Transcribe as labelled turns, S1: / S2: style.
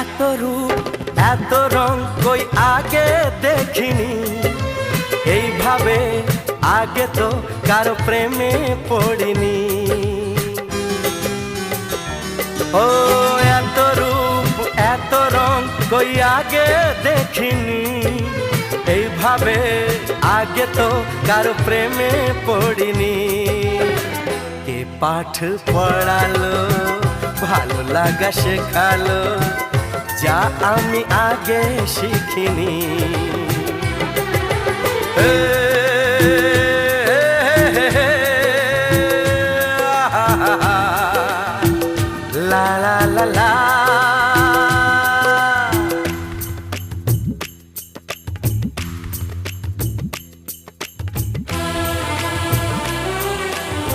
S1: এত রূপ এত রং কই আগে দেখিনি, এইভাবে আগে তো কারো প্রেমে পড়িনি। ও এত রূপ এত রং কই আগে দেখিনি, এইভাবে আগে তো কারো প্রেমে পড়িনি। কে পাঠ পড়ালো, ভালো লাগা শেখালো, যা আমি আগে শিখিনি।